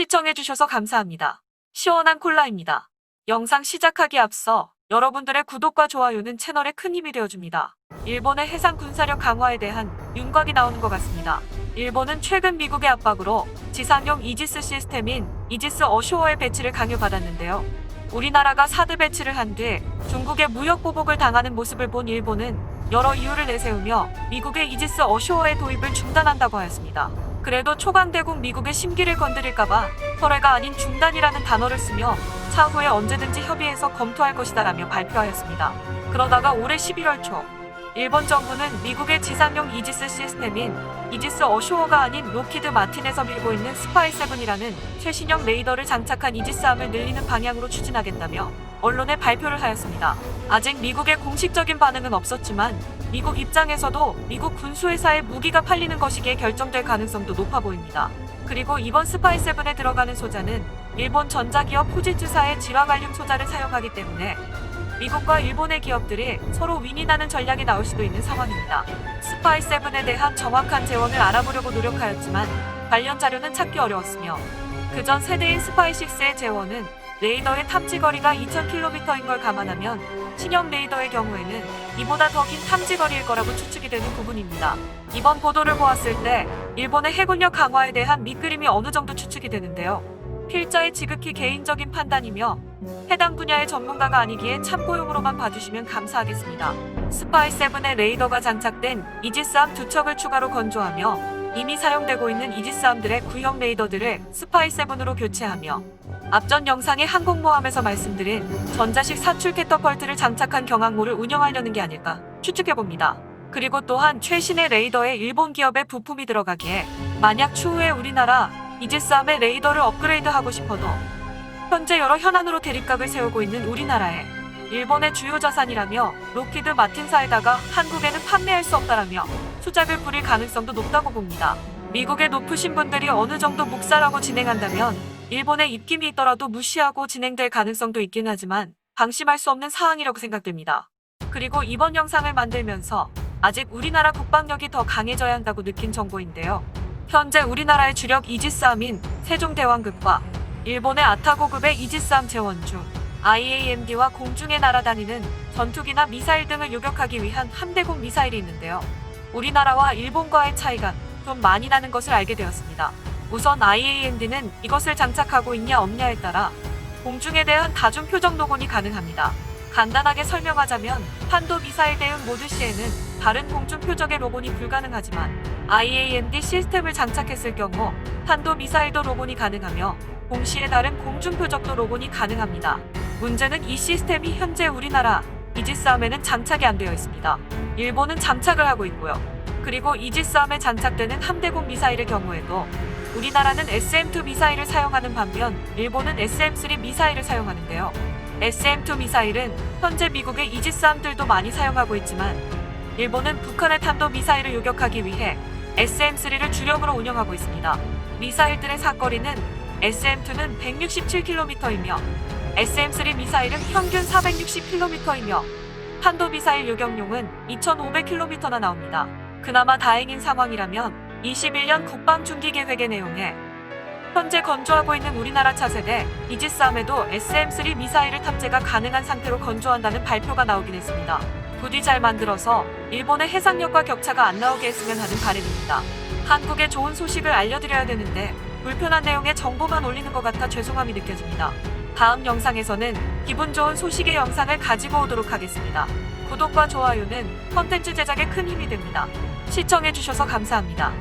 시청해주셔서 감사합니다. 시원한 콜라입니다. 영상 시작하기 앞서 여러분들의 구독과 좋아요는 채널에 큰 힘이 되어줍니다. 일본의 해상 군사력 강화에 대한 윤곽이 나오는 것 같습니다. 일본은 최근 미국의 압박으로 지상용 이지스 시스템인 이지스 어쇼어의 배치를 강요받았는데요. 우리나라가 사드 배치를 한 뒤 중국의 무역 보복을 당하는 모습을 본 일본은 여러 이유를 내세우며 미국의 이지스 어쇼어의 도입을 중단한다고 하였습니다. 그래도 초강대국 미국의 심기를 건드릴까봐 철회가 아닌 중단이라는 단어를 쓰며 차후에 언제든지 협의해서 검토할 것이다라며 발표하였습니다. 그러다가 올해 11월 초 일본 정부는 미국의 지상용 이지스 시스템인 이지스 어쇼어가 아닌 록히드 마틴에서 밀고 있는 스파이7이라는 최신형 레이더를 장착한 이지스함을 늘리는 방향으로 추진하겠다며 언론에 발표를 하였습니다. 아직 미국의 공식적인 반응은 없었지만 미국 입장에서도 미국 군수회사에 무기가 팔리는 것이기에 결정될 가능성도 높아 보입니다. 그리고 이번 스파이7에 들어가는 소자는 일본 전자기업 후지츠사의 질화갈륨 소자를 사용하기 때문에 미국과 일본의 기업들이 서로 윈윈하는 전략이 나올 수도 있는 상황입니다. 스파이7에 대한 정확한 재원을 알아보려고 노력하였지만 관련 자료는 찾기 어려웠으며 그전 세대인 스파이6의 재원은 레이더의 탐지거리가 2000km인 걸 감안하면 신형 레이더의 경우에는 이보다 더 긴 탐지거리일 거라고 추측이 되는 부분입니다. 이번 보도를 보았을 때 일본의 해군력 강화에 대한 밑그림이 어느 정도 추측이 되는데요. 필자의 지극히 개인적인 판단이며 해당 분야의 전문가가 아니기에 참고용으로만 봐주시면 감사하겠습니다. 스파이7의 레이더가 장착된 이지스함 2척을 추가로 건조하며 이미 사용되고 있는 이지스함들의 구형 레이더들을 스파이7으로 교체하며 앞전 영상의 항공모함에서 말씀드린 전자식 사출 캐터펄트를 장착한 경항모를 운영하려는 게 아닐까 추측해봅니다. 그리고 또한 최신의 레이더에 일본 기업의 부품이 들어가기에 만약 추후에 우리나라 이지스함의 레이더를 업그레이드하고 싶어도 현재 여러 현안으로 대립각을 세우고 있는 우리나라에 일본의 주요 자산이라며 록히드 마틴사에다가 한국에는 판매할 수 없다라며 수작을 부릴 가능성도 높다고 봅니다. 미국의 높으신 분들이 어느 정도 묵살하고 진행한다면 일본의 입김이 있더라도 무시하고 진행될 가능성도 있긴 하지만 방심할 수 없는 사항이라고 생각됩니다. 그리고 이번 영상을 만들면서 아직 우리나라 국방력이 더 강해져야 한다고 느낀 정보인데요. 현재 우리나라의 주력 이지스함인 세종대왕급과 일본의 아타고급의 이지스함 재원 중 IAMD와 공중에 날아다니는 전투기나 미사일 등을 요격하기 위한 함대공 미사일이 있는데요. 우리나라와 일본과의 차이가 좀 많이 나는 것을 알게 되었습니다. 우선 IAMD는 이것을 장착하고 있냐 없냐에 따라 공중에 대한 다중 표적 로곤이 가능합니다. 간단하게 설명하자면 탄도 미사일 대응 모드 시에는 다른 공중 표적의 로곤이 불가능하지만 IAMD 시스템을 장착했을 경우 탄도 미사일도 로곤이 가능하며 동시에 다른 공중 표적도 로곤이 가능합니다. 문제는 이 시스템이 현재 우리나라 이지스함에는 장착이 안 되어 있습니다. 일본은 장착을 하고 있고요. 그리고 이지스함에 장착되는 함대공 미사일의 경우에도 우리나라는 SM2 미사일을 사용하는 반면 일본은 SM3 미사일을 사용하는데요. SM2 미사일은 현재 미국의 이지스함들도 많이 사용하고 있지만 일본은 북한의 탄도 미사일을 요격하기 위해 SM3를 주력으로 운영하고 있습니다. 미사일들의 사거리는 SM2는 167km이며 SM3 미사일은 평균 460km이며 탄도 미사일 요격용은 2500km나 나옵니다. 그나마 다행인 상황이라면 21년 국방중기계획의 내용에 현재 건조하고 있는 우리나라 차세대 이지스함에도 SM3 미사일을 탑재가 가능한 상태로 건조한다는 발표가 나오긴 했습니다. 부디 잘 만들어서 일본의 해상력과 격차가 안 나오게 했으면 하는 바람입니다. 한국에 좋은 소식을 알려드려야 되는데 불편한 내용의 정보만 올리는 것 같아 죄송함이 느껴집니다. 다음 영상에서는 기분 좋은 소식의 영상을 가지고 오도록 하겠습니다. 구독과 좋아요는 컨텐츠 제작에 큰 힘이 됩니다. 시청해주셔서 감사합니다.